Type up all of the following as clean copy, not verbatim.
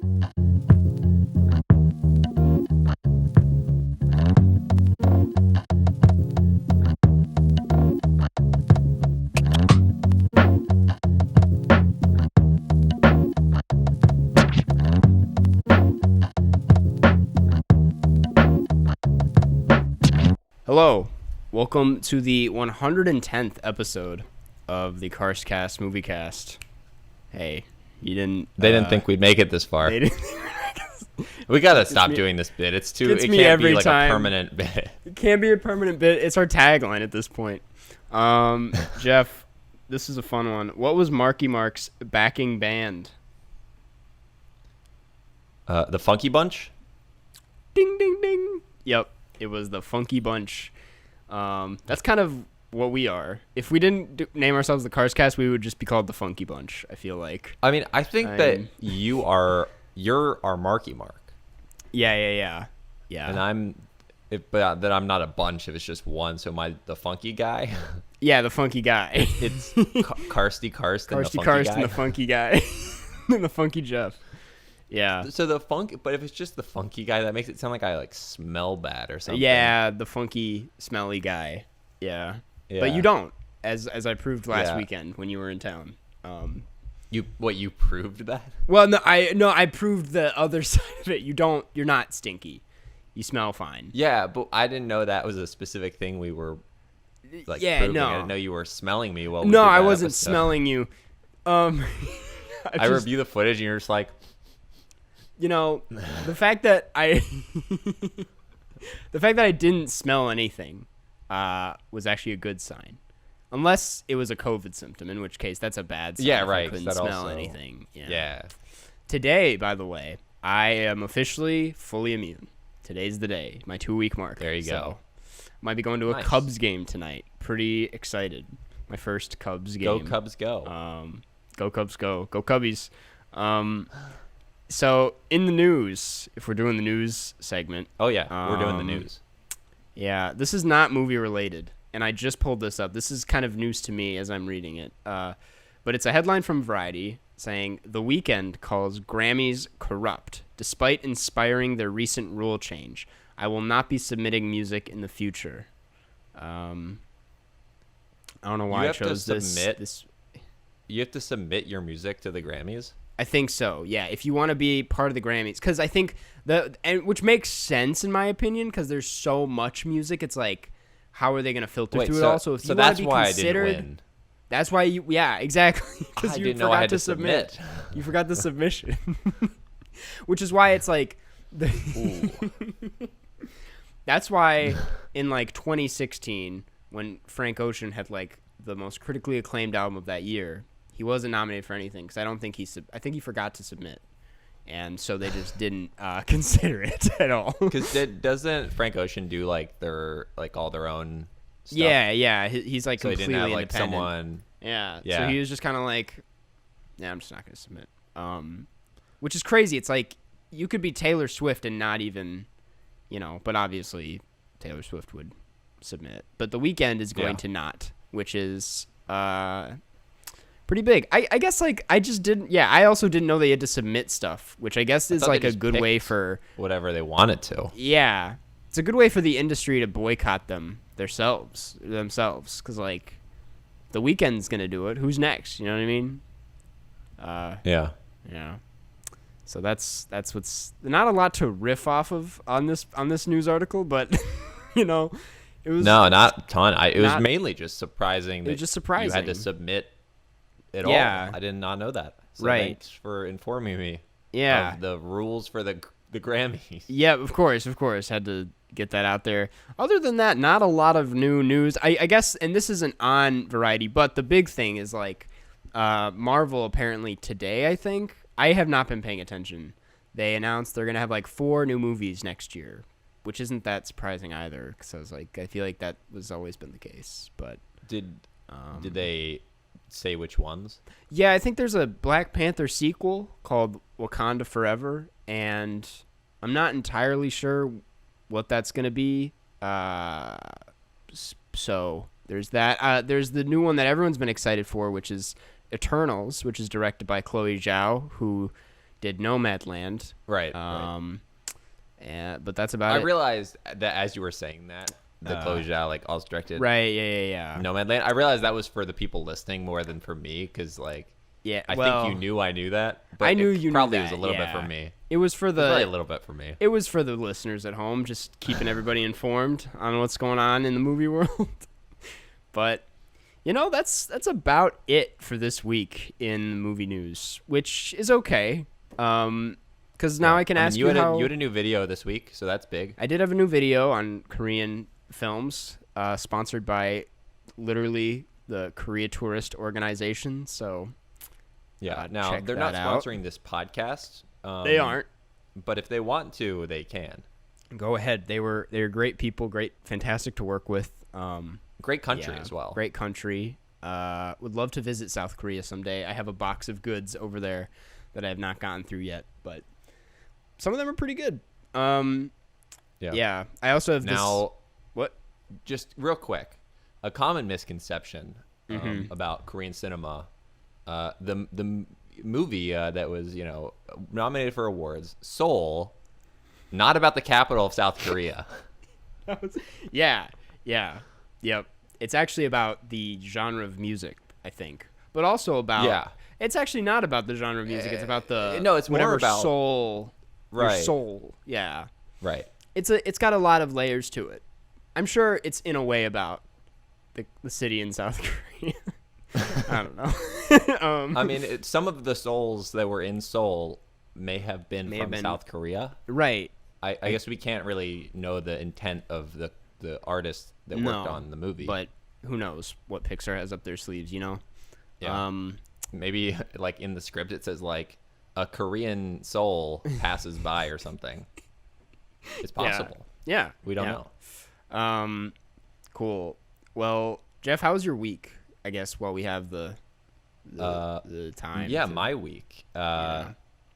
Hello, welcome to the 110th episode of the Karstcast Moviecast. Hey, you didn't... They didn't think we'd make it this far. They didn't... We gotta stop doing this bit. It can't be like a permanent bit. It can't be a permanent bit. It's our tagline at this point. Jeff, this is a fun one. What was Marky Mark's backing band? The Funky Bunch? Ding, ding, ding. Yep. It was the Funky Bunch. That's kind of what we are. If we didn't name ourselves the Karstcast, we would just be called the Funky Bunch, I feel like. I mean, I think that you're our Marky Mark. Yeah. And that I'm not a bunch if it's just one, so the funky guy. Yeah, the funky guy. It's Karsty Karst and the funky guy. And the funky guy. And the funky Jeff. Yeah. So but if it's just the funky guy, that makes it sound like I smell bad or something. Yeah, the funky, smelly guy. Yeah. But you don't, as I proved last weekend when you were in town. You proved that? Well, no, I proved the other side of it. You're not stinky. You smell fine. Yeah, but I didn't know that was a specific thing we were proving. No. I didn't know you were smelling me. No, I wasn't smelling you. I review the footage and you're just like, the fact that I didn't smell anything was actually a good sign. Unless it was a COVID symptom, in which case that's a bad sign. Yeah, right. I couldn't smell anything. Yeah. Today, by the way, I am officially fully immune. Today's the day, my 2-week mark. There you go. Might be going to a Cubs game tonight. Pretty excited. My first Cubs game. Go Cubs, go. Go Cubs, go. Go Cubbies. So, in the news, if we're doing the news segment. Oh, yeah. We're doing the news. Yeah. This is not movie related. And I just pulled this up. This is kind of news to me as I'm reading it. But it's a headline from Variety saying, The Weeknd calls Grammys corrupt, despite inspiring their recent rule change. I will not be submitting music in the future. I don't know why I chose this. You have to submit your music to the Grammys? I think so, yeah. If you want to be part of the Grammys. Because I think, which makes sense in my opinion, because there's so much music. It's like, how are they going to filter through it all? So if you want to be considered, I didn't win. That's why exactly. Because you forgot to submit. You forgot the submission. Which is why it's like, that's why in 2016, when Frank Ocean had the most critically acclaimed album of that year, he wasn't nominated for anything because I think he forgot to submit. And so they just didn't consider it at all. Because doesn't Frank Ocean do their all their own stuff? Yeah. He's so completely he didn't have independent. someone. Yeah. So he was just kind of I'm just not going to submit. Which is crazy. It's you could be Taylor Swift and not even, but obviously Taylor Swift would submit. But The Weeknd is going to not, which is pretty big. I guess I just didn't. Yeah, I also didn't know they had to submit stuff, which I guess is a good way for whatever they wanted to. Yeah, it's a good way for the industry to boycott themselves, because The Weeknd's gonna do it. Who's next? You know what I mean? Yeah. So that's what's not a lot to riff off of on this news article, but it was not a ton. It was mainly just surprising. It was just surprising you had to submit. All. I did not know that. So right. Thanks for informing me. Yeah. Of the rules for the Grammys. Yeah, of course. Had to get that out there. Other than that, not a lot of new news. I guess, and this isn't on Variety, but the big thing is Marvel apparently today, I think. I have not been paying attention. They announced they're going to have 4 new movies next year, which isn't that surprising either. Because I was I feel like that was always been the case. But did they say which ones? Yeah, I think there's a Black Panther sequel called Wakanda Forever, and I'm not entirely sure what that's going to be. So there's that. There's the new one that everyone's been excited for, which is Eternals, which is directed by Chloe Zhao, who did Nomadland. Right. But that's about it. I realized that as you were saying that, the Chloe Zhao, like, also directed Right, yeah. Nomadland. I realized that was for the people listening more than for me, because, like, Yeah, I think you knew I knew that. But I knew you probably knew was that, a little bit yeah. for me. It was for the Probably a little bit for me. It was for the listeners at home, just keeping everybody informed on what's going on in the movie world. But that's about it for this week in movie news, which is okay. Because now I can ask you how you had a new video this week, so that's big. I did have a new video on Korean films, sponsored by literally the Korea Tourist Organization. So yeah, now check they're not that out. sponsoring this podcast. They aren't. But if they want to, they can. Go ahead. They're great people, fantastic to work with. Great country as well. Great country. Would love to visit South Korea someday. I have a box of goods over there that I have not gotten through yet, but some of them are pretty good. Yeah. I also have now. What? Just real quick, a common misconception about Korean cinema. The movie that was nominated for awards, Seoul, not about the capital of South Korea. Yep. It's actually about the genre of music, I think, but also about It's actually not about the genre of music. It's about the it's more about soul, right? Your soul, yeah, right. It's got a lot of layers to it. I'm sure it's in a way about the city in South Korea. I don't know. I mean, some of the souls that were in Seoul may have been from South Korea. Right. I guess we can't really know the intent of the artist that worked on the movie. But who knows what Pixar has up their sleeves, Yeah. Maybe, like, in the script it says, like, a Korean soul passes by or something. It's possible. Yeah. We don't know. Cool. Well, Jeff, how was your week? I guess while we have the time. Yeah, my week. I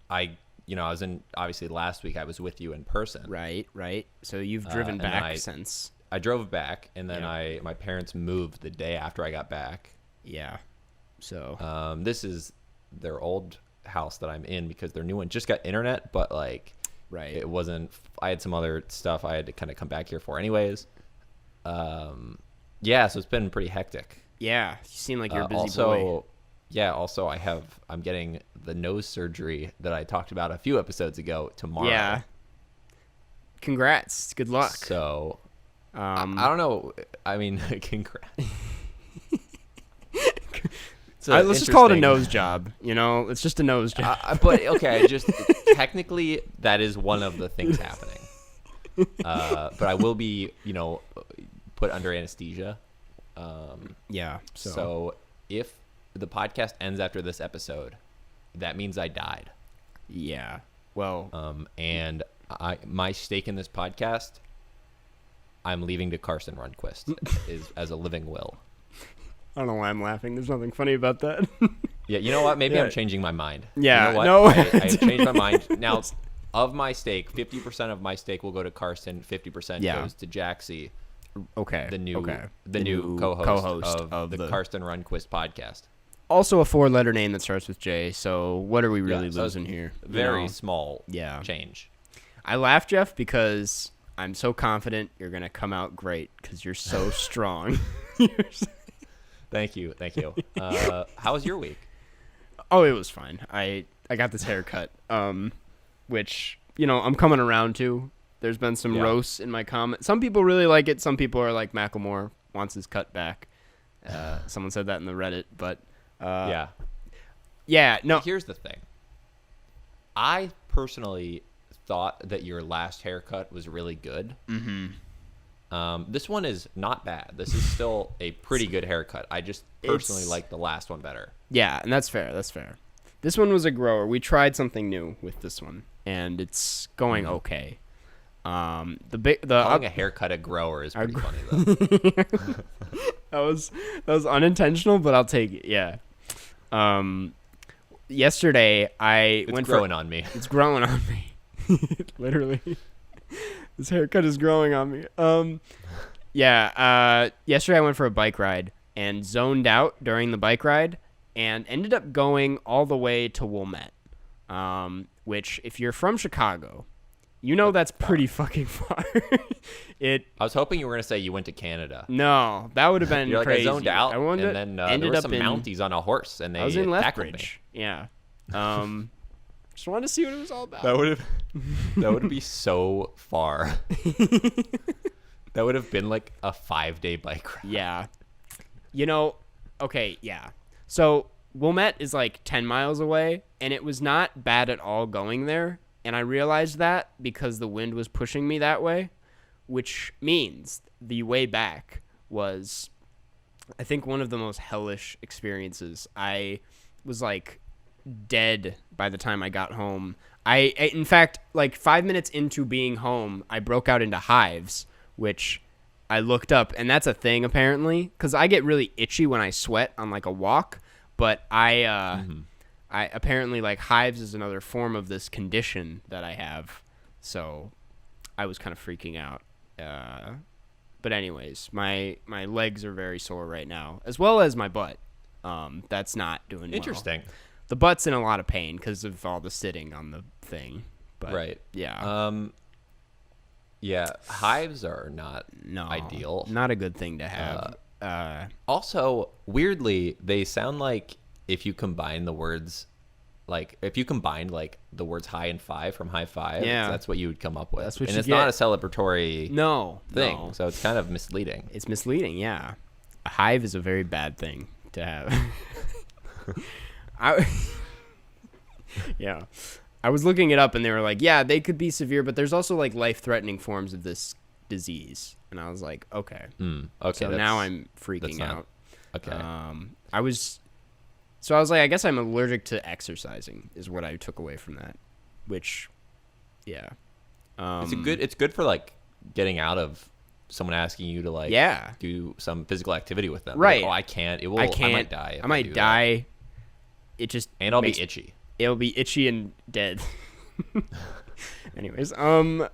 was obviously last week I was with you in person. Right. So you've driven back since. I drove back, and then my parents moved the day after I got back. Yeah. So this is their old house that I'm in, because their new one just got internet, but it wasn't. I had some other stuff I had to kind of come back here for anyways. So it's been pretty hectic. Yeah, you seem like you're a busy boy. Yeah, also I'm getting the nose surgery that I talked about a few episodes ago tomorrow. Yeah. Congrats. Good luck. So I don't know. I mean, congrats. Let's just call it a nose job. It's just a nose job. But okay, just technically that is one of the things happening. But I will be, put under anesthesia. So if the podcast ends after this episode, that means I died. Yeah. Well. And my stake in this podcast, I'm leaving to Carson Runquist as a living will. I don't know why I'm laughing. There's nothing funny about that. Yeah, you know what? Maybe I'm changing my mind. Yeah, you know what? no. I've changed my mind. Now, of my stake, 50% of my stake will go to Carson, 50% goes to Jaxie. Okay. The new co-host of the Karsten Runquist podcast. Also a 4-letter name that starts with J, so what are we really losing here? Very small change. I laugh, Jeff, because I'm so confident you're going to come out great because you're so strong. Thank you. How was your week? Oh, it was fine. I got this haircut, which, I'm coming around to. There's been some roasts in my comments. Some people really like it. Some people are like, Macklemore wants his cut back. Someone said that in the Reddit, but no. Here's the thing. I personally thought that your last haircut was really good. Mm-hmm. This one is not bad. This is still a pretty good haircut. I just personally like the last one better. Yeah, and that's fair. This one was a grower. We tried something new with this one, and it's going okay. Calling a haircut a grower is pretty funny though. that was unintentional, but I'll take it. Yeah. Yesterday It's growing on me. It's growing on me. Literally. This haircut is growing on me. Yesterday I went for a bike ride and zoned out during the bike ride and ended up going all the way to Wilmette. which if you're from Chicago, you know that's pretty fucking far. I was hoping you were gonna say you went to Canada. No, that would have been You're like, crazy. I zoned out, I wanted and then there were some Mounties on a horse, and they I was in tackled me. Lethbridge. Yeah. Just wanted to see what it was all about. That would be so far. That would have been like a 5-day bike ride. Yeah. Okay, yeah. So Wilmette is like 10 miles away, and it was not bad at all going there. And I realized that because the wind was pushing me that way, which means the way back was, I think, one of the most hellish experiences. I was like dead by the time I got home. In fact, like 5 minutes into being home, I broke out into hives, which I looked up, and that's a thing apparently, because I get really itchy when I sweat on like a walk, but I apparently, like, hives is another form of this condition that I have, so I was kind of freaking out. But anyways, my legs are very sore right now, as well as my butt. That's not doing well. Interesting. The butt's in a lot of pain because of all the sitting on the thing. But, right. Yeah. Yeah, hives are not No, ideal. Not a good thing to have. Also, weirdly, they sound like if you combine the words, like if you combined like the words high and five from high five, Yeah. that's what you would come up with. That's what and you it's get. not a celebratory thing, No. so it's kind of misleading. It's misleading, yeah. A hive is a very bad thing to have. Yeah. I was looking it up, and they were like, yeah, they could be severe, but there's also like life-threatening forms of this disease. And I was like, okay. Okay. So now I'm freaking not- out. Okay. I was like, I guess I'm allergic to exercising is what I took away from that, which, yeah. It's good for like getting out of someone asking you to like do some physical activity with them. Right. Like, oh, I can't. I can't. I might die. I might die. It just And I'll be itchy. It'll be itchy and dead. Anyways, I mean,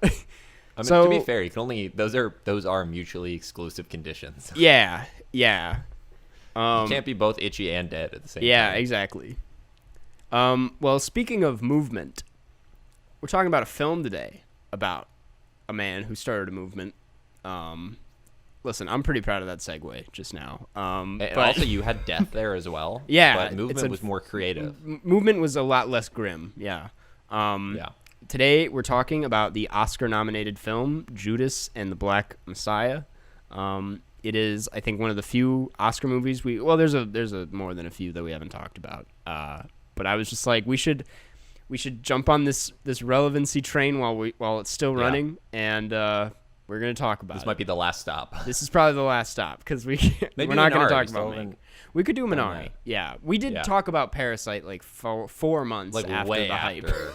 so, to be fair, you can only those are mutually exclusive conditions. Yeah. You can't be both itchy and dead at the same time. Yeah, exactly. Well, speaking of movement, we're talking about a film today about a man who started a movement. Listen, I'm pretty proud of that segue just now. And but also, you had death there as well. Yeah, but movement was more creative. Movement was a lot less grim. Yeah. Yeah. Today we're talking about the Oscar-nominated film Judas and the Black Messiah. It is, I think, one of the few Oscar movies there's a more than a few that we haven't talked about. But I was just like, we should jump on this relevancy train while it's still running, and we're gonna talk about This it. might be the last stop. This is probably the last stop because we're not going to talk about Mank. We could do Minari. Yeah, we did talk about Parasite like 4 months Like after way the hype. after.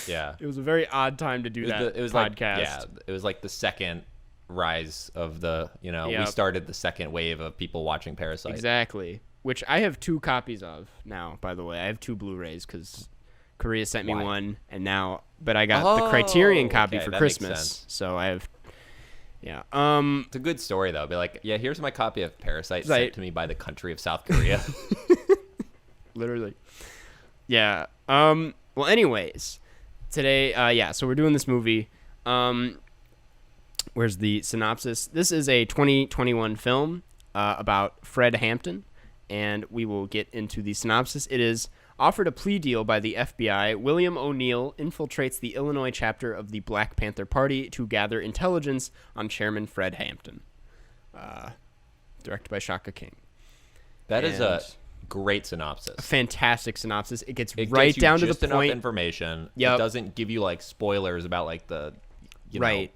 Yeah. It was a very odd time to do that. It was podcast. it was like the second rise of the. We Yep. started the second wave of people watching Parasite. Exactly. Which I have 2 copies of now. By the way, I have 2 Blu-rays because Korea sent me Why? one, but I got the Criterion copy okay, for that makes Christmas, sense. so I have. Yeah. It's a good story though. Be like, yeah, here's my copy of Parasite Right. sent to me by the country of South Korea. Literally. Yeah. Well, anyways, today, so we're doing this movie. Where's the synopsis? This is a 2021 film about Fred Hampton, and we will get into the synopsis. It is offered a plea deal by the FBI. William O'Neill infiltrates the Illinois chapter of the Black Panther Party to gather intelligence on Chairman Fred Hampton. Directed by Shaka King. That is a And great synopsis. a fantastic synopsis. It gets It right gives you down to just the enough point. information. Yep. It doesn't give you like spoilers about like the Right.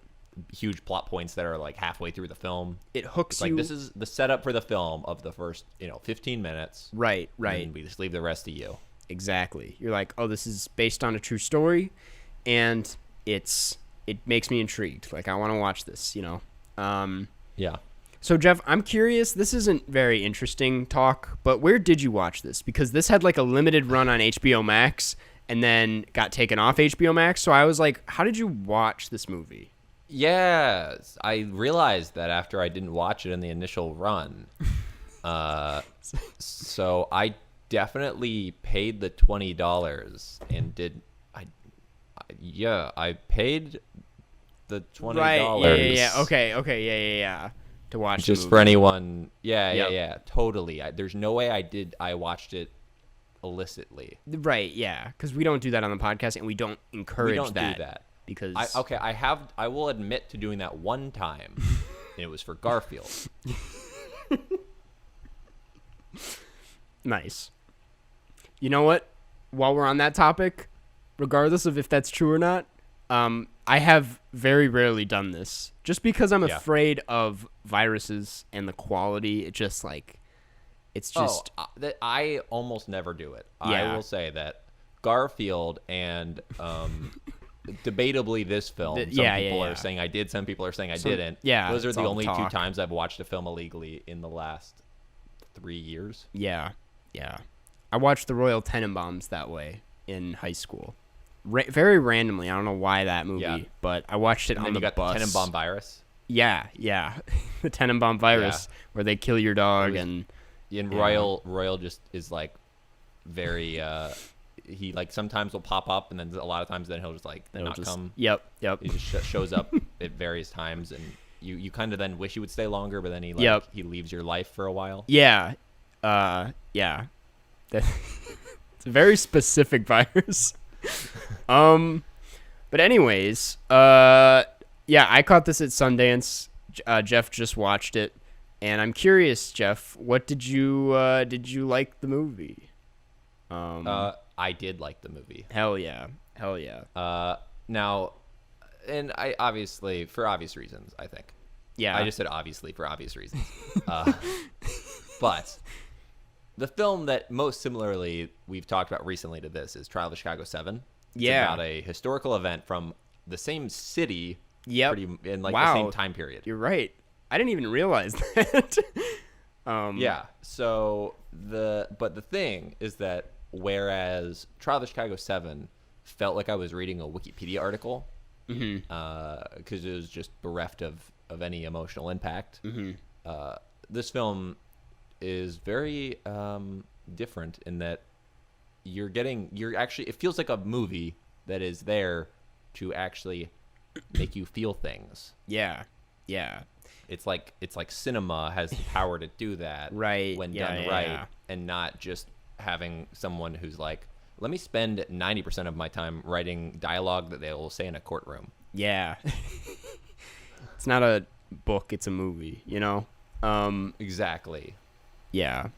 huge plot points that are like halfway through the film. It hooks It's like you. this is the setup for the film of the first 15 minutes. Right. And we just leave the rest to you. Exactly. You're like, oh, this is based on a true story, and it makes me intrigued. Like, I want to watch this. Yeah. So Jeff, I'm curious. This isn't very interesting talk, but where did you watch this? Because this had like a limited run on HBO Max, and then got taken off HBO Max. So I was like, how did you watch this movie? Yeah, I realized that after I didn't watch it in the initial run. So I definitely paid the $20 and did I paid the $20. Right. Yeah. Okay. Yeah. To watch Just the movie. for anyone. Yeah. Yep. Totally. There's no way I watched it illicitly. Right. Yeah. Because we don't do that on the podcast, and we don't encourage We don't that. do that. Because I will admit to doing that one time, and it was for Garfield. Nice. You know what? While we're on that topic, regardless of if that's true or not, I have very rarely done this. Just because I'm afraid of viruses and the quality, it just like, it's just... I almost never do it. Yeah. I will say that Garfield and debatably this film, some people are saying I did, some people are saying I didn't. Yeah, those are it's the all only two talk. times I've watched a film illegally in the last 3 years. Yeah. I watched the Royal Tenenbaums that way in high school. Very randomly. I don't know why that movie, but I watched it And on then the you got bus. the Tenenbaum virus. Yeah. The Tenenbaum virus, where they kill your dog and Royal just is like very he like sometimes will pop up, and then a lot of times then he'll just like not come. Yep. He just shows up at various times, and you kind of then wish he would stay longer, but then he he leaves your life for a while. Yeah. It's a very specific virus. But anyways, I caught this at Sundance. Jeff just watched it, and I'm curious, Jeff, what did you like the movie? I did like the movie. Hell yeah. Now, and I obviously for obvious reasons, I think. Yeah. I just said obviously for obvious reasons. But the film that most similarly we've talked about recently to this is Trial of the Chicago 7. It's about a historical event from the same city in like the same time period. You're right. I didn't even realize that. Yeah. So the thing is that whereas Trial of the Chicago 7 felt like I was reading a Wikipedia article, because it was just bereft of any emotional impact. This film is very different in that it feels like a movie that is there to actually make you feel things. Yeah. It's like cinema has the power to do that when done right, and not just having someone who's like, let me spend 90% of my time writing dialogue that they will say in a courtroom. Yeah. It's not a book, it's a movie, you know? Exactly. Yeah.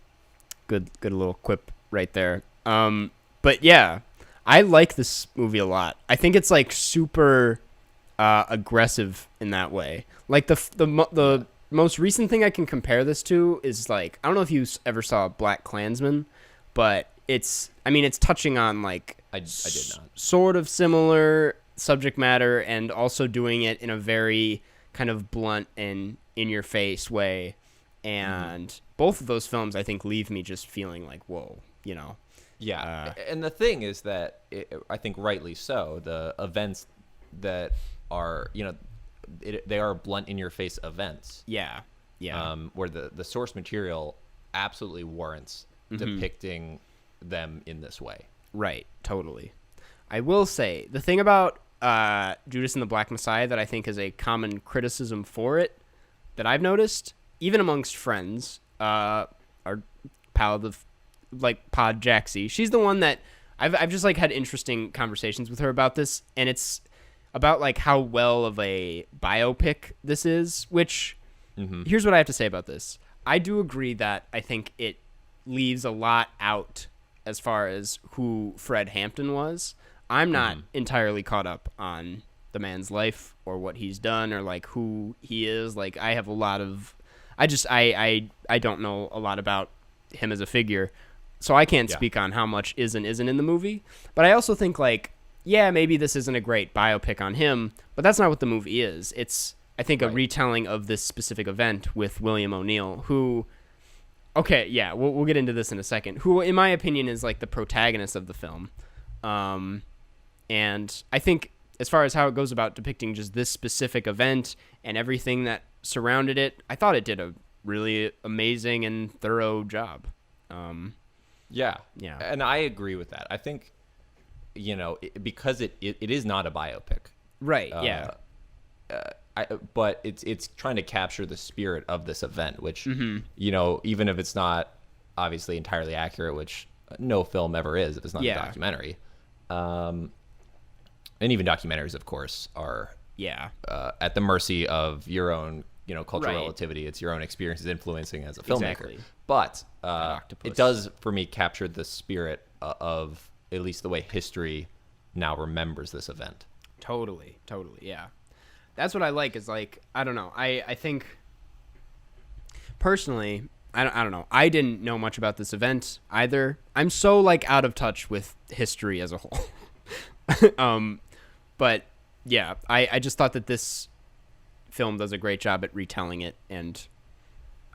Good little quip right there. But yeah, I like this movie a lot. I think it's like super aggressive in that way. Like the most recent thing I can compare this to is like, I don't know if you ever saw Black Klansman, but it's touching on like I did not. Sort of similar subject matter, and also doing it in a very kind of blunt and in your face way. And both of those films, I think, leave me just feeling like, whoa, you know. Yeah, and the thing is that I think rightly so, the events that are, they are blunt in your face events. Yeah. Where the source material absolutely warrants depicting them in this way. Right, totally. I will say, the thing about Judas and the Black Messiah that I think is a common criticism for it that I've noticed, even amongst friends, our pal, Pod Jaxie, she's the one that I've just like had interesting conversations with her about this, and it's about like how well of a biopic this is, which here's what I have to say about this. I do agree that I think it leaves a lot out as far as who Fred Hampton was. I'm not entirely caught up on the man's life or what he's done or like who he is. Like I have a lot of, I don't know a lot about him as a figure, so I can't speak on how much is and isn't in the movie. But I also think like, yeah, maybe this isn't a great biopic on him, but that's not what the movie is. It's, I think, a retelling of this specific event with William O'Neill, who, okay, yeah, we'll get into this in a second, who, in my opinion, is like the protagonist of the film. And I think as far as how it goes about depicting just this specific event and everything that surrounded it, I thought it did a really amazing and thorough job. Yeah. Yeah. And I agree with that. I think, because it is not a biopic. Right. Yeah. But it's trying to capture the spirit of this event, which, even if it's not obviously entirely accurate, which no film ever is if it's not a documentary. And even documentaries, of course, are at the mercy of your own, cultural relativity. It's your own experiences influencing as a filmmaker. Exactly. But it does, for me, capture the spirit of at least the way history now remembers this event. Totally, yeah. That's what I like is, like, I don't know. I think, personally, I don't know. I didn't know much about this event either. I'm so, like, out of touch with history as a whole. But, yeah, I just thought that this film does a great job at retelling it, and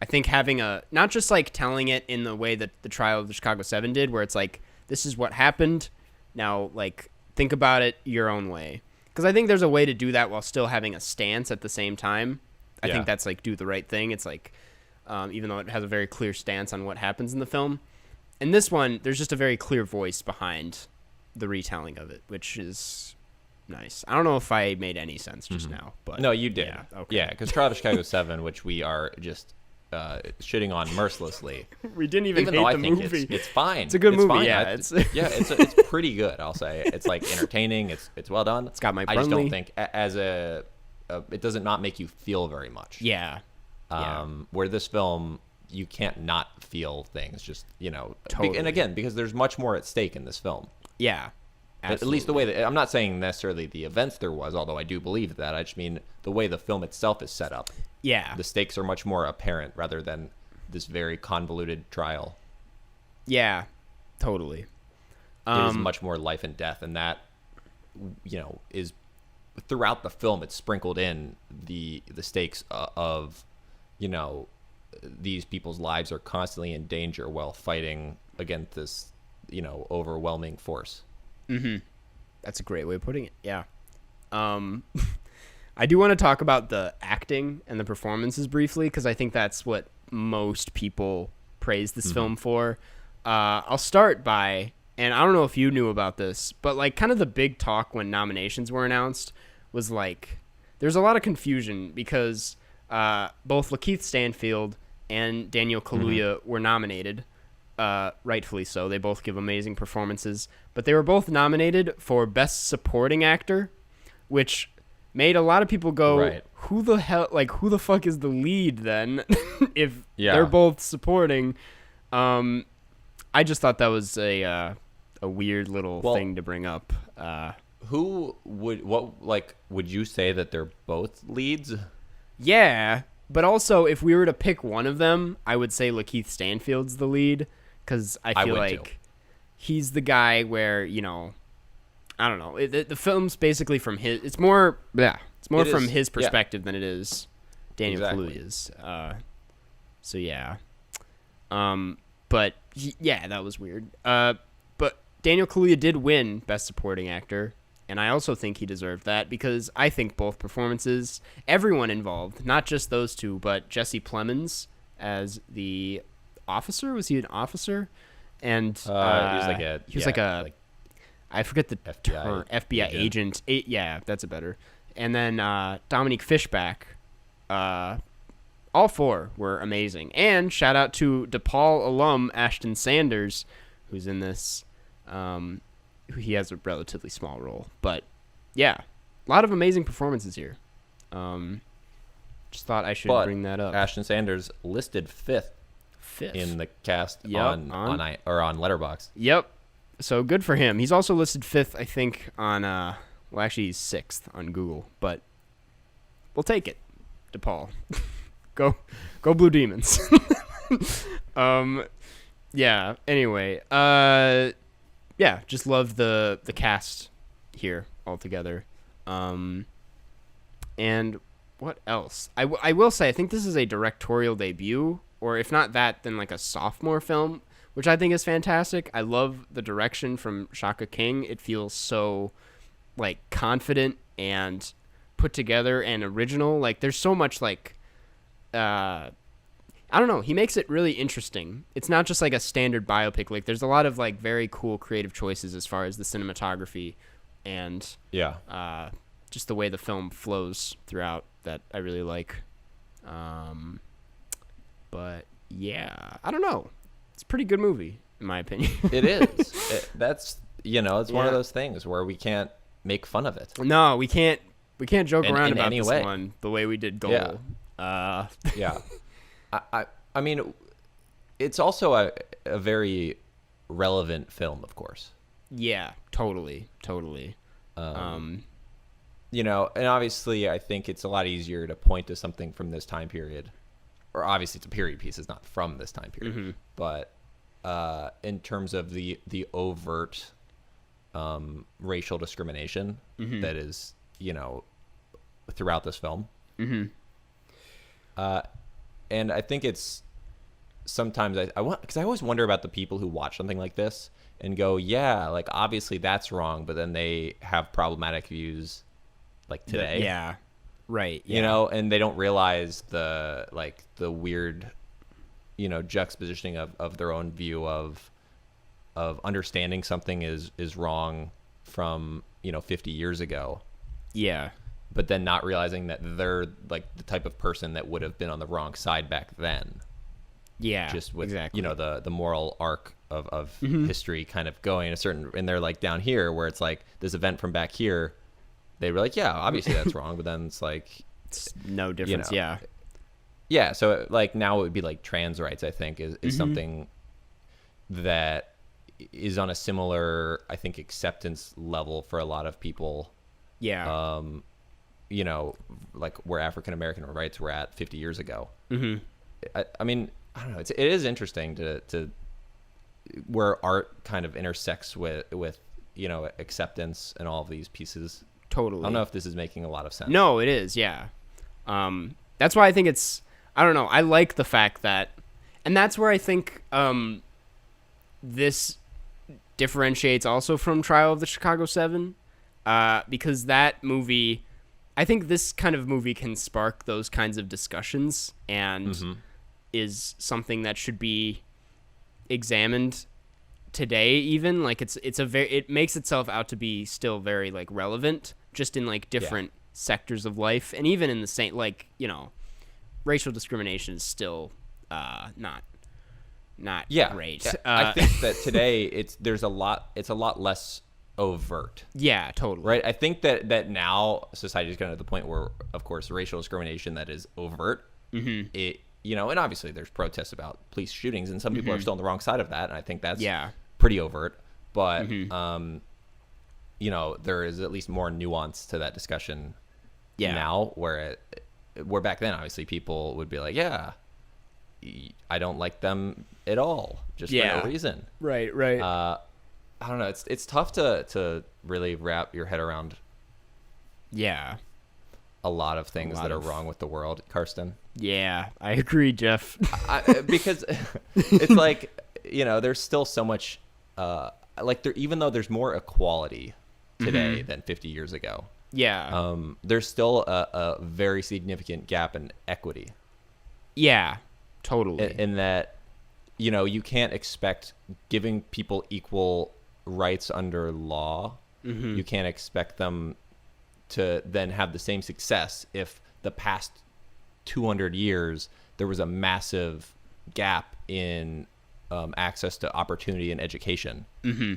I think having not just, like, telling it in the way that the trial of the Chicago 7 did, where it's like, this is what happened, now, like, think about it your own way. Because I think there's a way to do that while still having a stance at the same time. I think that's, like, do the right thing. It's like, even though it has a very clear stance on what happens in the film. In this one, there's just a very clear voice behind the retelling of it, which is nice. I don't know if I made any sense just now, but no, you did. Yeah, okay. Yeah, because Trial of Chicago 7, which we are just shitting on mercilessly. We didn't even hate though I the think movie. it's fine. It's a good movie. Fine. Yeah, it's pretty good. I'll say it's like entertaining. It's well done. It's got my. I just don't think it doesn't not make you feel very much. Yeah. Where this film, you can't not feel things. Just Totally. And again, because there's much more at stake in this film. Yeah. Absolutely. At least the way that I'm not saying necessarily the events there was, although I do believe that. I just mean the way the film itself is set up. Yeah. The stakes are much more apparent rather than this very convoluted trial. Yeah. Totally. It is much more life and death, and that is throughout the film. It's sprinkled in the stakes of these people's lives are constantly in danger while fighting against this overwhelming force. Mm-hmm. That's a great way of putting it. Yeah. I do want to talk about the acting and the performances briefly, because I think that's what most people praise this film for. I'll start by, and I don't know if you knew about this, but like kind of the big talk when nominations were announced was like, there's a lot of confusion because both Lakeith Stanfield and Daniel Kaluuya were nominated. Rightfully so. They both give amazing performances, but they were both nominated for Best Supporting Actor, which made a lot of people go, right. who the fuck is the lead then? If they're both supporting. I just thought that was a weird little thing to bring up. Would you say that they're both leads? Yeah, but also if we were to pick one of them, I would say Lakeith Stanfield's the lead, because I feel like too. He's the guy where, I don't know. The film's basically from his. It's more from his perspective than it is Daniel Kaluuya's. So yeah. But that was weird. But Daniel Kaluuya did win Best Supporting Actor, and I also think he deserved that because I think both performances, everyone involved, not just those two, but Jesse Plemons as the officer. Was he an officer? And he was like a. I forget the term. FBI agent. Yeah, that's a better. And then Dominique Fishback. All four were amazing. And shout out to DePaul alum Ashton Sanders, who's in this. He has a relatively small role. But, yeah, a lot of amazing performances here. Just thought I should bring that up. Ashton Sanders listed fifth in the cast on Letterboxd. Yep. So good for him. He's also listed fifth, I think, on actually he's sixth on Google, but we'll take it. DePaul. Go Blue Demons. Yeah, anyway. Just love the cast here altogether. And what else? I will say I think this is a directorial debut, or if not that, then like a sophomore film, which I think is fantastic. I love the direction from Shaka King. It feels so like confident and put together and original. Like there's so much like I don't know. He makes it really interesting. It's not just like a standard biopic. Like there's a lot of like very cool creative choices as far as the cinematography and just the way the film flows throughout that I really like. But yeah, I don't know. It's a pretty good movie in my opinion. It is. That's it's one of those things where we can't make fun of it. No, we can't joke around in about any this way. one the way we did Goal. Yeah. Yeah. I mean, it's also a very relevant film, of course. Yeah, totally. And obviously I think it's a lot easier to point to something from this time period, or obviously it's a period piece, it's not from this time period, but in terms of the overt racial discrimination that is, throughout this film. And I think it's sometimes I want, because I always wonder about the people who watch something like this and go, yeah, like obviously that's wrong, but then they have problematic views like today. Yeah. Right. Yeah. And they don't realize the weird, juxtapositioning of their own view of understanding something is wrong from, 50 years ago. Yeah. But then not realizing that they're like the type of person that would have been on the wrong side back then. Yeah. Just with, exactly. The moral arc of history kind of going a certain, and they're like down here where it's like this event from back here, they were like, yeah, obviously that's wrong. But then it's like, it's no difference. Yeah. Yeah. So like now it would be like trans rights, I think is something that is on a similar, I think, acceptance level for a lot of people. Yeah. Like where African-American rights were at 50 years ago. I mean, I don't know. It is interesting to where art kind of intersects with acceptance and all of these pieces. Totally. I don't know if this is making a lot of sense. No, it is. Yeah. That's why I think I don't know. I like the fact that, and that's where I think this differentiates also from Trial of the Chicago 7, because that movie, I think this kind of movie can spark those kinds of discussions and is something that should be examined today even. Like it makes itself out to be still very like relevant just in like different sectors of life, and even in the same, like, racial discrimination is still not great. I think that today it's a lot less overt. Yeah, totally. Right. I think that now society is kind of the point where, of course, racial discrimination that is overt. It and obviously there's protests about police shootings, and some people are still on the wrong side of that, and I think that's pretty overt. But there is at least more nuance to that discussion now, where back then obviously people would be like, yeah, I don't like them at all, just for no reason. Right. I don't know. It's tough to really wrap your head around. Yeah. A lot of things that are wrong with the world, Karsten. Yeah, I agree, Jeff. Because it's like, there's still so much, even though there's more equality today than 50 years ago. Yeah. There's still a very significant gap in equity. Yeah, totally. In that, you can't expect giving people equal rights under law. You can't expect them to then have the same success if the past 200 years there was a massive gap in access to opportunity and education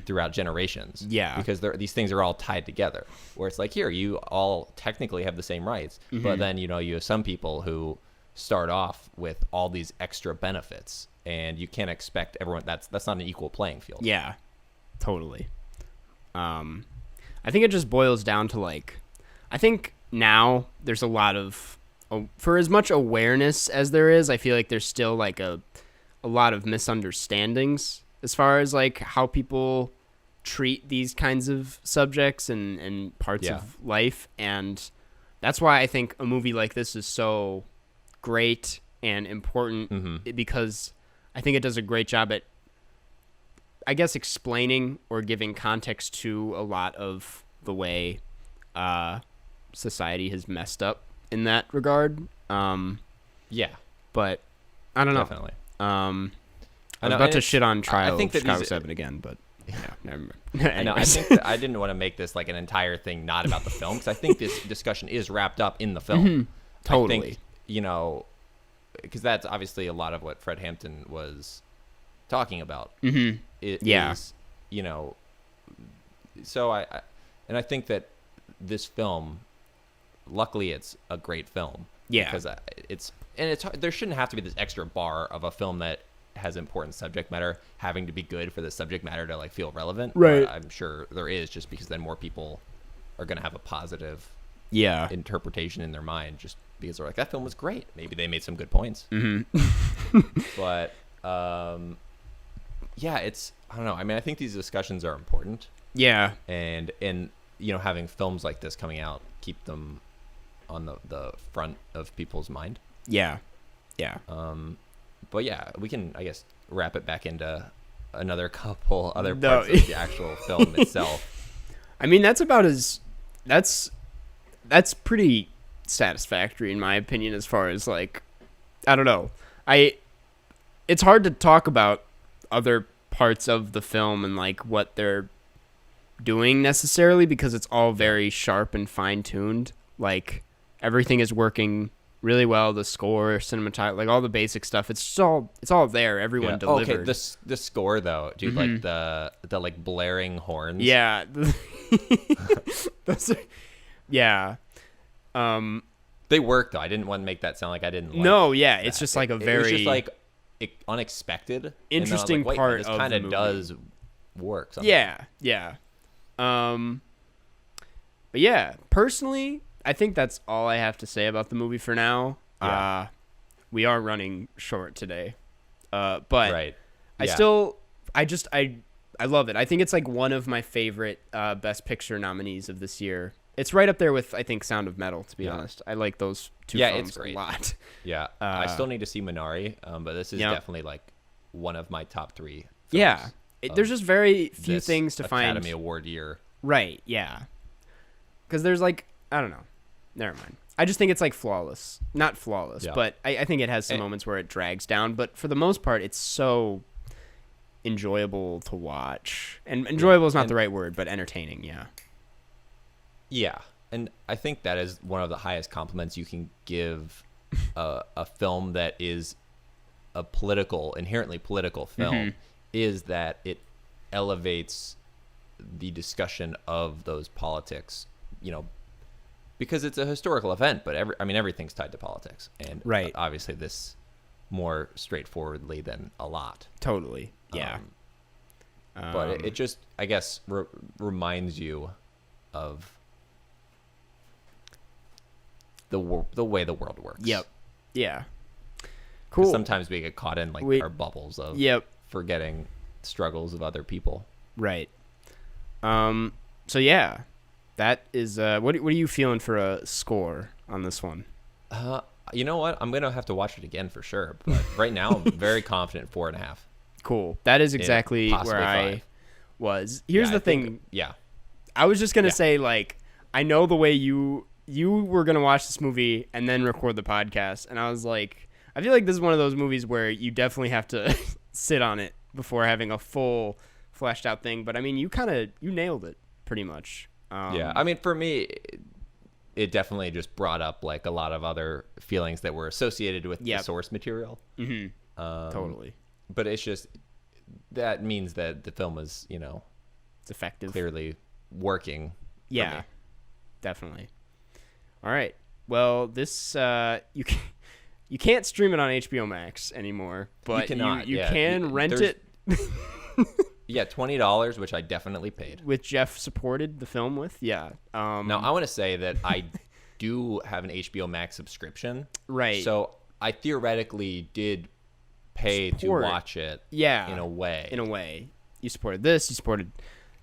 throughout generations. Yeah, because these things are all tied together. Where it's like, here, you all technically have the same rights, but then you have some people who start off with all these extra benefits, and you can't expect everyone. That's not an equal playing field. Yeah, totally. I think it just boils down to like, I think now there's a lot of, for as much awareness as there is, I feel like there's still like a lot of misunderstandings as far as like how people treat these kinds of subjects and parts of life. And that's why I think a movie like this is so great and important, because I think it does a great job at, I guess, explaining or giving context to a lot of the way society has messed up in that regard. But I I don't know. Definitely. I was about to shit on Trial I think of that Chicago 7 again, but yeah, never mind. I know. I think that I didn't want to make this like an entire thing not about the film, because I think this discussion is wrapped up in the film. Totally. I think, you know, because that's obviously a lot of what Fred Hampton was talking about. Yeah. Is, you know, so I think that this film, luckily, it's a great film. Yeah. Because it's there shouldn't have to be this extra bar of a film that has important subject matter having to be good for the subject matter to like feel relevant. Right. But I'm sure there is, just because then more people are going to have a positive interpretation in their mind, just because they're like, that film was great. Maybe they made some good points. But yeah, it's, I don't know. I mean, I think these discussions are important. Yeah. And you know, having films like this coming out, keep them on the front of people's mind. Yeah. Yeah. But yeah, we can, I guess, wrap it back into another couple other parts of the actual film itself. I mean, that's pretty satisfactory in my opinion, as far as like, I don't know. It's hard to talk about other parts of the film and like what they're doing necessarily, because it's all very sharp and fine-tuned. Like, everything is working really well. The score, cinematography, like all the basic stuff, it's all there. Everyone delivered. Okay, the score though, dude, like the like blaring horns. Yeah. Those are, yeah. They work though. I didn't want to make that sound like I didn't like No, yeah, that. it's just like a It very was just like interesting unexpected. And then I was like, wait, part this of kind the of movie. does work somehow. Yeah. But yeah, personally, I think that's all I have to say about the movie for now. Yeah. We are running short today. But Right. I Yeah. still, I love it. I think it's like one of my favorite Best Picture nominees of this year. It's right up there with, I think, Sound of Metal, to be honest. I like those two films it's great. a lot. Yeah. I still need to see Minari, but this is definitely like one of my top 3 films. Yeah. There's just very few this things to find. Academy Award year. Right, yeah. Because there's like, I don't know. Never mind. I just think it's like flawless. Not flawless, but I think it has some moments where it drags down. But for the most part, it's so enjoyable to watch. And enjoyable is not the right word, but entertaining, yeah. Yeah. And I think that is one of the highest compliments you can give a film that is a inherently political film, is that it elevates the discussion of those politics, you know, because it's a historical event, but everything's tied to politics, and obviously this more straightforwardly than a lot. Totally, yeah. But it just, I guess, reminds you of the way the world works. Yep. Yeah. Cool. Sometimes we get caught in like our bubbles of forgetting struggles of other people. Right. So yeah, that is what are you feeling for a score on this one? You know what? I'm gonna have to watch it again for sure. But right now, I'm very confident 4.5. Cool. That is exactly where I was. Here's the thing. I was just gonna say, like, I know the way you were gonna watch this movie and then record the podcast, and I was like, I feel like this is one of those movies where you definitely have to sit on it before having a full fleshed out thing. But I mean, you nailed it pretty much. I mean, for me, it definitely just brought up like a lot of other feelings that were associated with the source material. Totally. But it's just, that means that the film is, you know, it's effective, clearly working. Yeah, definitely. All right. Well, this you can't stream it on HBO Max anymore, but you can rent it. Yeah, $20, which I definitely paid. Which Jeff supported the film with, yeah. Now, I want to say that I do have an HBO Max subscription. Right. So I theoretically did pay to watch it. Yeah. In a way. In a way. You supported this. You supported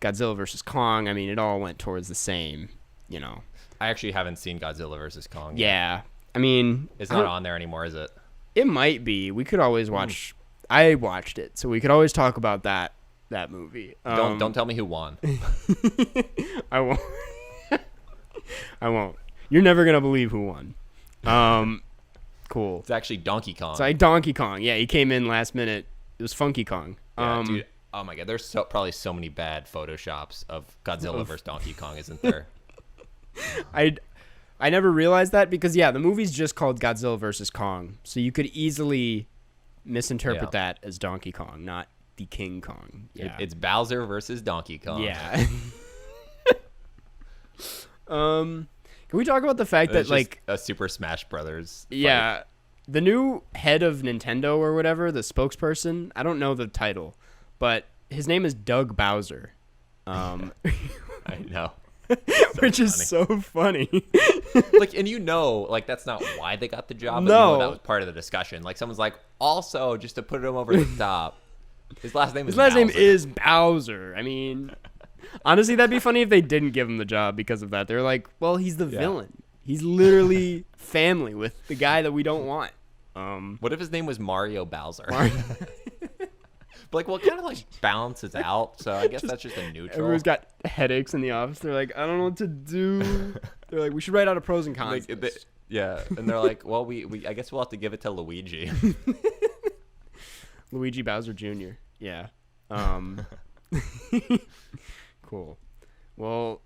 Godzilla vs. Kong. I mean, it all went towards the same, you know. I actually haven't seen Godzilla vs. Kong yet. Yeah. I mean, it's not on there anymore, is it? It might be. We could always watch. I watched it, so we could always talk about that movie. Don't tell me who won. I won't. I won't. You're never gonna believe who won. Cool. It's actually Donkey Kong. It's like Donkey Kong. Yeah, he came in last minute. It was Funky Kong. Yeah, dude. Oh my god, there's probably so many bad photoshops of Godzilla versus Donkey Kong, isn't there? I never realized that because the movie's just called Godzilla versus Kong, so you could easily misinterpret that as Donkey Kong, not the King Kong. Yeah, It's Bowser versus Donkey Kong. Yeah. Can we talk about the fact that like a Super Smash Brothers? Yeah, the new head of Nintendo or whatever, the spokesperson. I don't know the title, but his name is Doug Bowser. I know. Which is so funny. Like, and like that's not why they got the job. But No, that was part of the discussion. Like, someone's like, also just to put him over the top, his last name is Bowser. I mean, honestly, that'd be funny if they didn't give him the job because of that. They're like, well, he's the villain. He's literally family with the guy that we don't want. What if his name was Mario Bowser? But like, well, it kind of like balances out. So I guess that's just a neutral. Everyone's got headaches in the office. They're like, I don't know what to do. They're like, we should write out a pros and cons. And they're like, well, we I guess we'll have to give it to Luigi. Luigi Bowser Jr. Yeah. Cool. Well,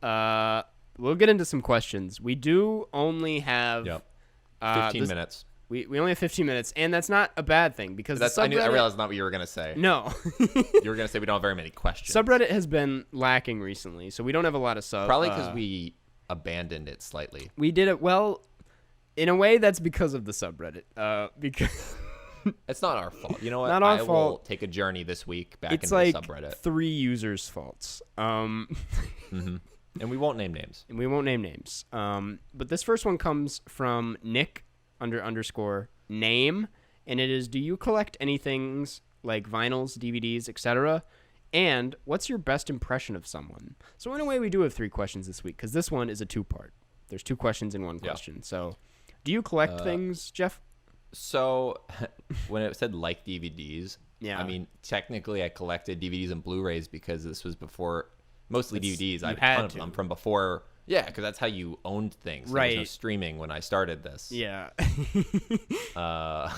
we'll get into some questions. We do only have 15 minutes. We only have 15 minutes, and that's not a bad thing because I realized that's not what you were gonna say. No. You were gonna say we don't have very many questions. Subreddit has been lacking recently, so we don't have a lot of subs. Probably because we abandoned it slightly. We did it well. In a way, that's because of the subreddit. Because it's not our fault. You know what? Not our I will fault. take a journey this week back It's into like the subreddit. 3 users' faults. And we won't name names. But this first one comes from Nick __ name, and it is: do you collect any things like vinyls, DVDs, etc.? And what's your best impression of someone? So in a way, we do have 3 questions this week because this one is a 2-part. There's 2 questions in one question. So, do you collect things, Jeff? So, when it said like DVDs, Yeah. I mean, technically I collected DVDs and Blu-rays because this was before, mostly DVDs. I you had a had ton of to. them from before. Yeah, because that's how you owned things. There was no Right. streaming when I started this. Yeah.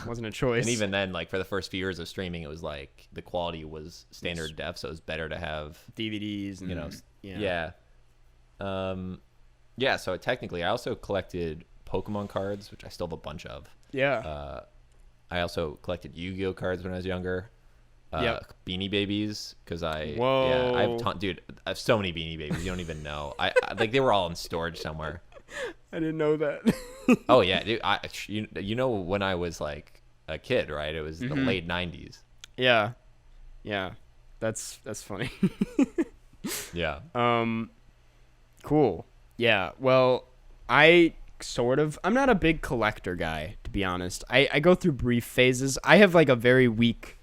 Wasn't a choice. And even then, like for the first few years of streaming, it was like the quality was standard def, so it was better to have DVDs and, yeah. So technically, I also collected Pokemon cards, which I still have a bunch of. Yeah. I also collected Yu-Gi-Oh cards when I was younger. Beanie Babies, because I have so many Beanie Babies you don't even know. I like they were all in storage somewhere. I didn't know that. Oh yeah, dude. You know when I was like a kid, right? It was the late 90s. Yeah. That's funny. Yeah. Cool. Yeah. Well, I'm not a big collector guy, to be honest. I go through brief phases. I have like a very weak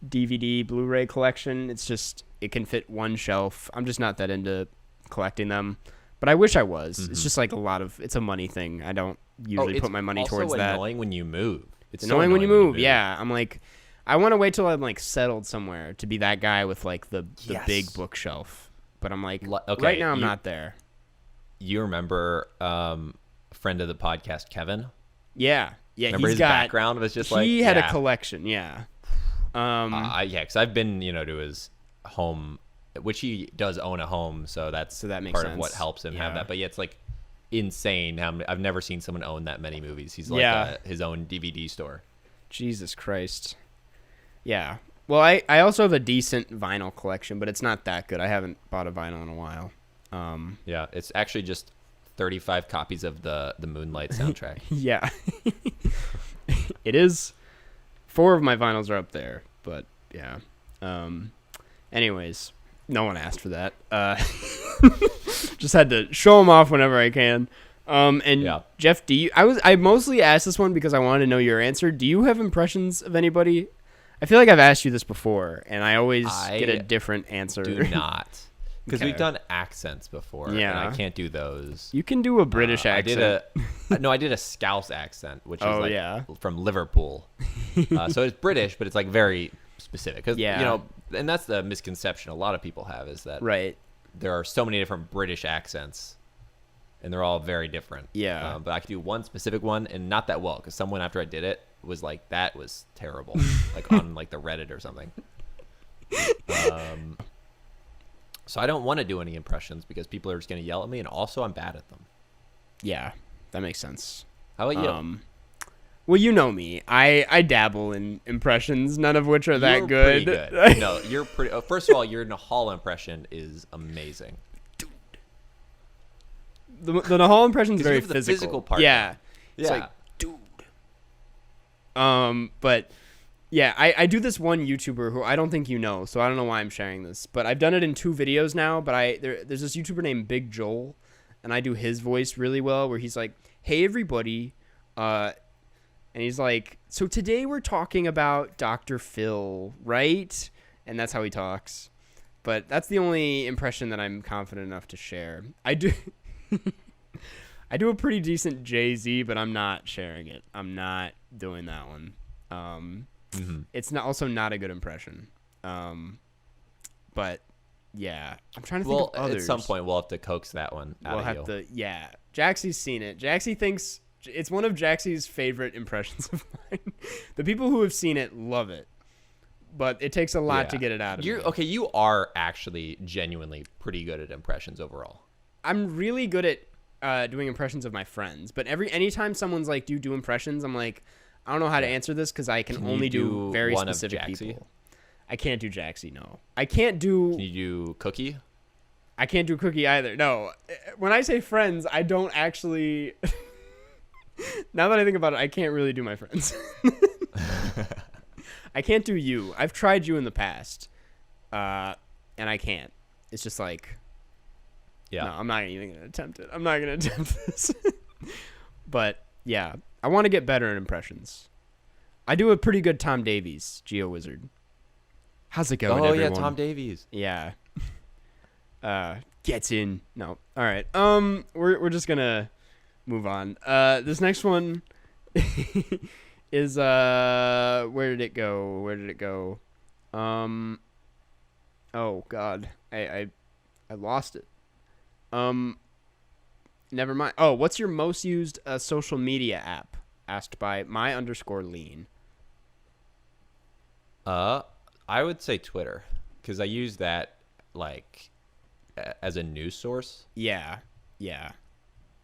DVD Blu-ray collection. It's just it can fit one shelf. I'm just not that into collecting them, but I wish I was. It's just like it's a money thing. I don't usually put my money towards that. It's also annoying when you move. It's annoying when you move. Yeah, I'm like, I want to wait till I'm like settled somewhere to be that guy with like the big bookshelf. But I'm like, right now I'm not there. You remember friend of the podcast Kevin? Yeah. Remember his background was just like he had a collection. Yeah. Because I've been to his home, which he does own a home, so that makes part of what helps him have that. But yeah, it's like insane how I've never seen someone own that many movies. He's like his own DVD store. Jesus Christ. Yeah. Well, I also have a decent vinyl collection, but it's not that good. I haven't bought a vinyl in a while. Yeah, it's actually just 35 copies of the Moonlight soundtrack. Yeah. It is. 4 of my vinyls are up there, but yeah. Anyways, no one asked for that. Just had to show them off whenever I can. Jeff, I mostly asked this one because I wanted to know your answer. Do you have impressions of anybody? I feel like I've asked you this before, and I always get a different answer. Do not. Because we've done accents before, and I can't do those. You can do a British accent. I did a Scouse accent, which is from Liverpool. So it's British, but it's like very specific. Cause, and that's the misconception a lot of people have is that right. there are so many different British accents. and they're all very different. Yeah. But I could do one specific one, and not that well, because someone after I did it was like, that was terrible, like on like the Reddit or something. So I don't want to do any impressions because people are just going to yell at me, and also I'm bad at them. Yeah, that makes sense. How about you? Well, you know me. I dabble in impressions, none of which are that You're good. pretty good. No, you're pretty. First of all, your Nahal impression is amazing. The Nahal impression is 'Cause you very have the physical. physical part. Yeah. It's Yeah. like, dude. But yeah, I do this one YouTuber who I don't think you know, so I don't know why I'm sharing this. But I've done it in 2 videos now. But there's this YouTuber named Big Joel, and I do his voice really well, where he's like, "Hey everybody," and he's like, "So today we're talking about Dr. Phil, right?" And that's how he talks. But that's the only impression that I'm confident enough to share. I do a pretty decent Jay-Z, but I'm not sharing it. I'm not doing that one. It's also not a good impression. But yeah, I'm trying to think of others. At some point we'll have to coax that one out of you. Yeah, Jaxie's seen it. Jaxie thinks it's one of Jaxie's favorite impressions of mine. The people who have seen it love it, but it takes a lot to get it out of me. Okay, you are actually genuinely pretty good at impressions overall. I'm really good at doing impressions of my friends, but anytime someone's like, "Do you do impressions?" I'm like, I don't know how to answer this because I can only do very specific people. I can't do Jaxie. No, I can't do. Can you do Cookie? I can't do Cookie either. No, when I say friends, I don't actually. Now that I think about it, I can't really do my friends. I can't do you. I've tried you in the past, and I can't. It's just like. Yeah. No, I'm not even going to attempt it. I'm not going to attempt this. But, yeah. I want to get better at impressions. I do a pretty good Tom Davies, GeoWizard. How's it going, everyone? Oh, yeah, Tom Davies. Yeah. Gets in. No. All right. We're just going to move on. This next one is, where did it go? Oh, God. I lost it. Never mind. Oh, what's your most used social media app? Asked by my_lean. I would say Twitter, because I use that like as a news source. Yeah.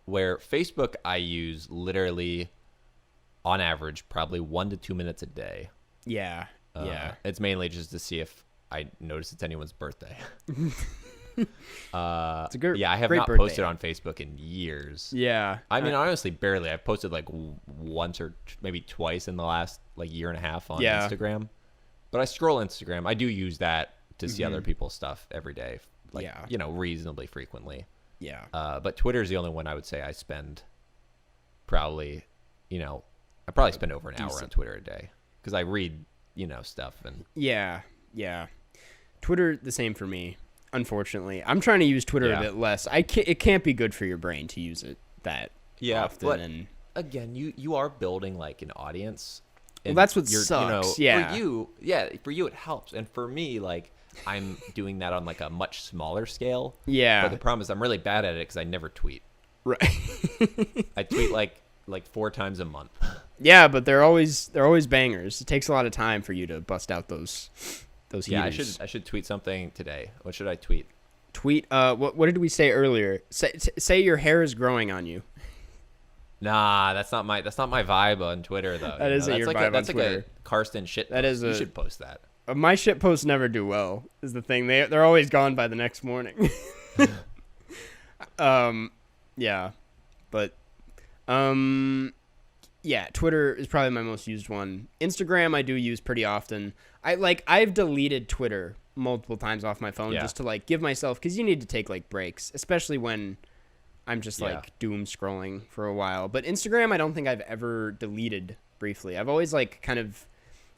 Where Facebook I use literally, on average, probably 1 to 2 minutes a day. Yeah. It's mainly just to see if I notice it's anyone's birthday. It's a great, I have great not birthday. posted on Facebook in years. Yeah. I mean, honestly, barely. I've posted like once or maybe twice in the last like year and a half on Instagram. But I scroll Instagram. I do use that to see other people's stuff every day, like reasonably frequently. Yeah. But Twitter is the only one I would say I spend probably, I probably spend over an hour on Twitter a day because I read, stuff and yeah. Twitter, the same for me. Unfortunately, I'm trying to use Twitter a bit less. It can't be good for your brain to use it that often. But again, you are building like an audience. Well, that's what sucks. For you it helps, and for me, like I'm doing that on like a much smaller scale. Yeah. But the problem is I'm really bad at it because I never tweet. Right. I tweet like 4 times a month. Yeah, but they're always bangers. It takes a lot of time for you to bust out those heaters. I should tweet something today. What should I tweet? What did we say earlier? Say your hair is growing on you. Nah, that's not my vibe on Twitter though. That isn't your vibe on Twitter. That's like a Karsten shit post. That is you should post that. My shit posts never do well. Is the thing. They're always gone by the next morning. Yeah, but yeah, Twitter is probably my most used one. Instagram I do use pretty often. I've deleted Twitter multiple times off my phone just to like give myself, because you need to take like breaks, especially when I'm just like doom scrolling for a while. But Instagram I don't think I've ever deleted briefly. I've always like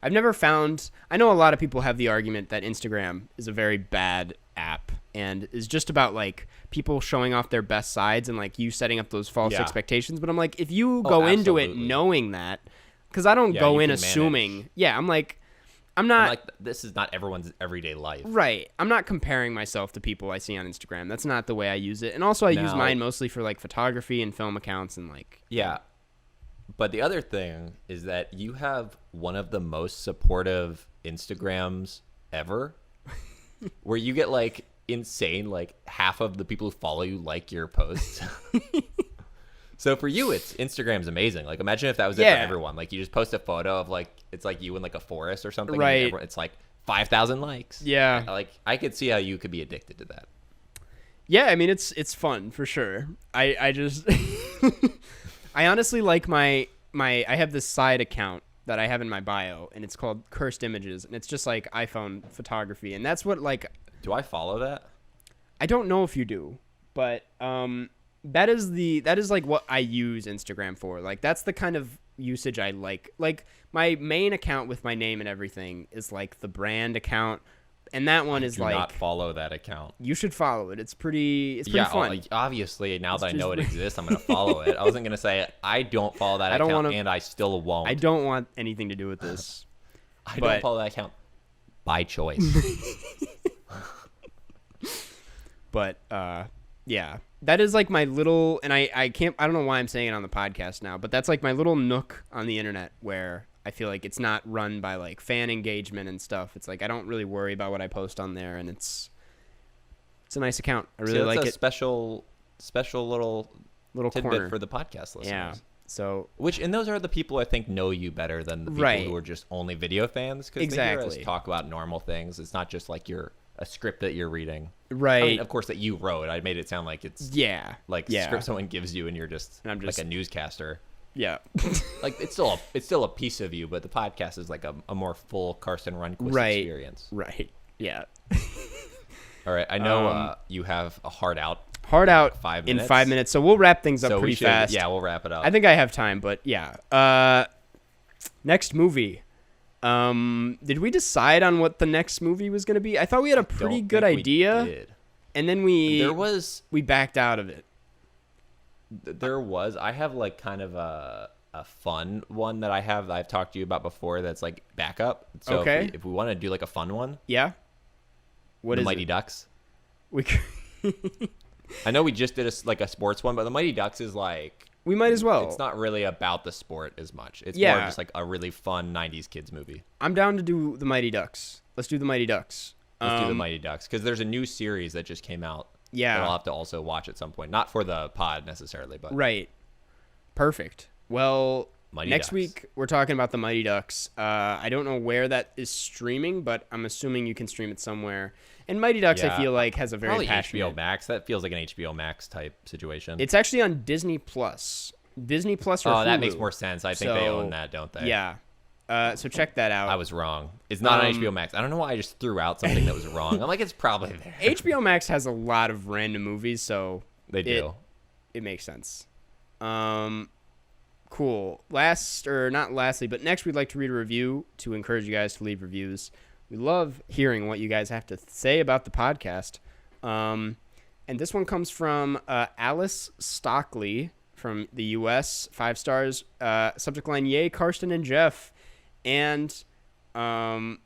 I've never found, I know a lot of people have the argument that Instagram is a very bad app and is just about like people showing off their best sides and like you setting up those false expectations. But I'm like, if you go into it knowing that, because I don't go in assuming. Yeah, I'm like, I'm not like, this is not everyone's everyday life. right. I'm not comparing myself to people I see on Instagram. That's not the way I use it. And also, I use mine mostly for like photography and film accounts and like. Yeah. But the other thing is that you have one of the most supportive Instagrams ever, where you get like insane, like half of the people who follow you like your posts. So for you, Instagram's amazing. Like, imagine if that was it for everyone. Like, you just post a photo of like, it's like you in like a forest or something. Right. And it's like 5,000 likes. Yeah. Like, I could see how you could be addicted to that. Yeah, I mean it's fun for sure. I just I honestly like my I have this side account that I have in my bio, and it's called Cursed Images, and it's just like iPhone photography, and that's what like. Do I follow that? I don't know if you do, but that is like what I use Instagram for. Like that's the kind of usage I like. Like my main account with my name and everything is like the brand account, and that one is like. Do not follow that account. You should follow it. It's pretty fun. Like, obviously, now that I know it exists, I'm gonna follow it. I wasn't gonna say I don't follow that account, and I still won't. I don't want anything to do with this. I don't follow that account by choice. But yeah, that is like my little, and I don't know why I'm saying it on the podcast now, but that's like my little nook on the internet where I feel like it's not run by like fan engagement and stuff. It's like I don't really worry about what I post on there, and it's a nice account. I really like it. Special little tidbit corner for the podcast listeners. Yeah. So and those are the people I think know you better than the people who are just only video fans, because they hear us talk about normal things. It's not just like a script that you're reading. Right. I mean, of course, that you wrote. I made it sound like it's script someone gives you, and you're just like a newscaster. Yeah. Like it's still a piece of you, but the podcast is like a more full Carson Runquist experience. Right. Yeah. All right. I know you have a hard out. Like 5 minutes. In 5 minutes, so we'll wrap things up pretty fast. Yeah, we'll wrap it up. I think I have time, but yeah. Next movie. Did we decide on what the next movie was going to be? I thought we had a pretty good idea, and then we backed out of it. I have like kind of a fun one that I've talked to you about before. That's like backup. So okay. if we want to do like a fun one, yeah. What is Mighty it? Ducks? We. I know we just did a sports one, but the Mighty Ducks is like. We might as well. It's not really about the sport as much. It's more just like a really fun 90s kids movie. I'm down to do the Mighty Ducks. Let's do the Mighty Ducks. Let's do the Mighty Ducks, because there's a new series that just came out. Yeah. That I'll have to also watch at some point. Not for the pod necessarily, but. Right. Perfect. Well, Mighty next Ducks. week we're talking about the Mighty Ducks. I don't know where that is streaming, but I'm assuming you can stream it somewhere. And Mighty Ducks, I feel like, has a very probably passionate... HBO Max. That feels like an HBO Max type situation. It's actually on Disney Plus. Disney Plus or Hulu. Oh, that makes more sense. I think they own that, don't they? Yeah. So check that out. I was wrong. It's not on HBO Max. I don't know why I just threw out something that was wrong. I'm like, it's probably there. HBO Max has a lot of random movies, so... They do. It makes sense. Cool. Not lastly, but next we'd like to read a review to encourage you guys to leave reviews. We love hearing what you guys have to say about the podcast. And this one comes from Alice Stockley from the U.S., 5 stars. Subject line, yay, Karsten and Jeff. And the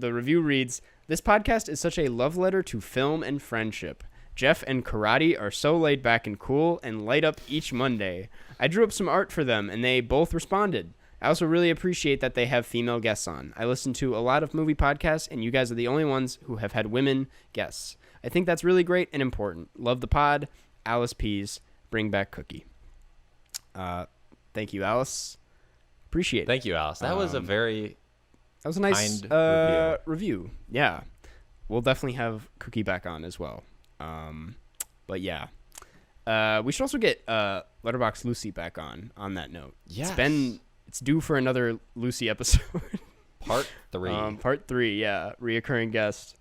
review reads, this podcast is such a love letter to film and friendship. Jeff and Karate are so laid back and cool and light up each Monday. I drew up some art for them, and they both responded. I also really appreciate that they have female guests on. I listen to a lot of movie podcasts, and you guys are the only ones who have had women guests. I think that's really great and important. Love the pod. Alice Pease. Bring back Cookie. Thank you, Alice. Appreciate it. Thank you, Alice. That was a nice kind review. Yeah. We'll definitely have Cookie back on as well. But yeah. We should also get Letterboxd Lucy back on that note. Yes. It's due for another Lucy episode. Part 3. Part 3, yeah. Reoccurring guest.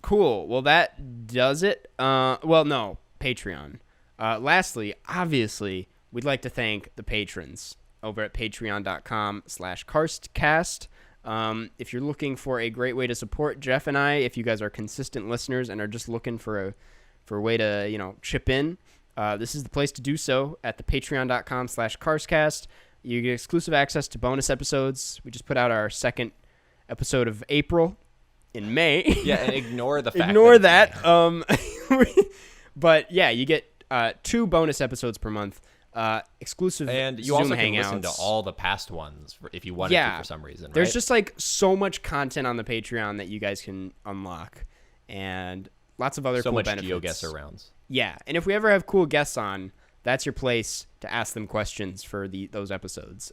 Cool. Well, that does it. No. Patreon. Lastly, obviously, we'd like to thank the patrons over at patreon.com/Karstcast. If you're looking for a great way to support Jeff and I, if you guys are consistent listeners and are just looking for a way to, chip in, this is the place to do so at the patreon.com/Karstcast. You get exclusive access to bonus episodes. We just put out our second episode of April in May. Yeah, and ignore the fact. Ignore that. But yeah, you get 2 bonus episodes per month. Exclusive and you Zoom also can hangouts. listen to all the past ones if you wanted to for some reason. There's right? just like so much content on the Patreon that you guys can unlock, and lots of other so cool much benefits. GeoGuessr rounds. Yeah, and if we ever have cool guests on, that's your place to ask them questions for those episodes,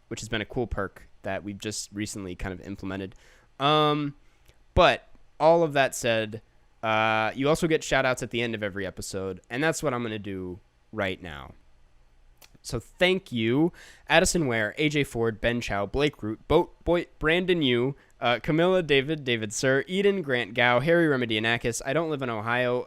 which has been a cool perk that we've just recently kind of implemented. But all of that said, you also get shout-outs at the end of every episode, and that's what I'm going to do right now. So thank you, Addison Ware, AJ Ford, Ben Chow, Blake Root, Boat Boy, Brandon Yu, Camilla, David Sir, Eden, Grant Gow, Harry Remedianakis, I Don't Live in Ohio,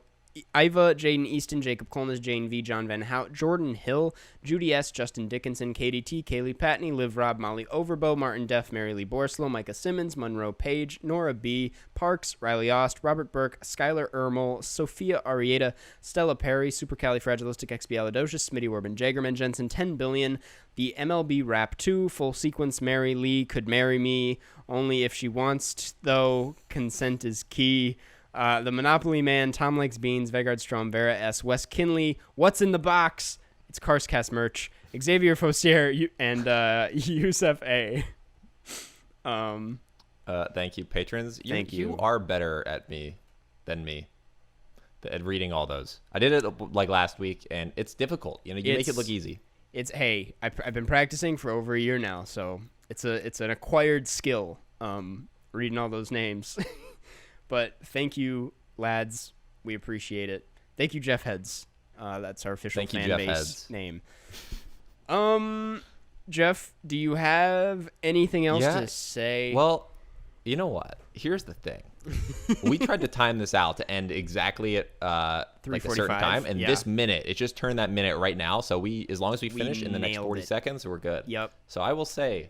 Iva, Jaden Easton, Jacob Colness, Jane V, John Van Hout, Jordan Hill, Judy S, Justin Dickinson, Katie T, Kaylee Patney, Liv Rob, Molly Overbow, Martin Deff, Mary Lee Borslow, Micah Simmons, Monroe Page, Nora B, Parks, Riley Ost, Robert Burke, Skylar Ermel, Sophia Arieta, Stella Perry, Supercalifragilisticexpialidocious, Smitty Orban, Jagerman, Jensen, 10 Billion, the MLB Rap 2, Full Sequence, Mary Lee, Could Marry Me, Only If She Wants, Though, Consent is Key, The Monopoly Man, Tom Likes Beans, Vegard Strom, Vera S, Wes Kinley, What's in the Box? It's Karstcast merch. Xavier Fossier and Yusef A. Thank you, patrons. Thank you. You are better than me at reading all those. I did it like last week, and it's difficult. You make it look easy. I've been practicing for over a year now, so it's an acquired skill. Reading all those names. But thank you, lads. We appreciate it. Thank you, Jeff Heads. That's our official fan base name. Jeff, do you have anything else to say? Well, you know what? Here's the thing. We tried to time this out to end exactly at like a certain time, and this minute, it just turned that minute right now. So as long as we finish in the next 40 seconds, we're good. Yep. So I will say,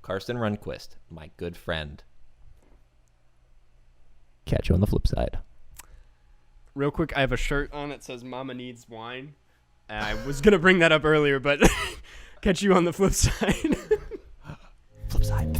Karsten Rundquist, my good friend. Catch you on the flip side. Real quick, I have a shirt on that says Mama Needs Wine. I was going to bring that up earlier, but catch you on the flip side. Flip side.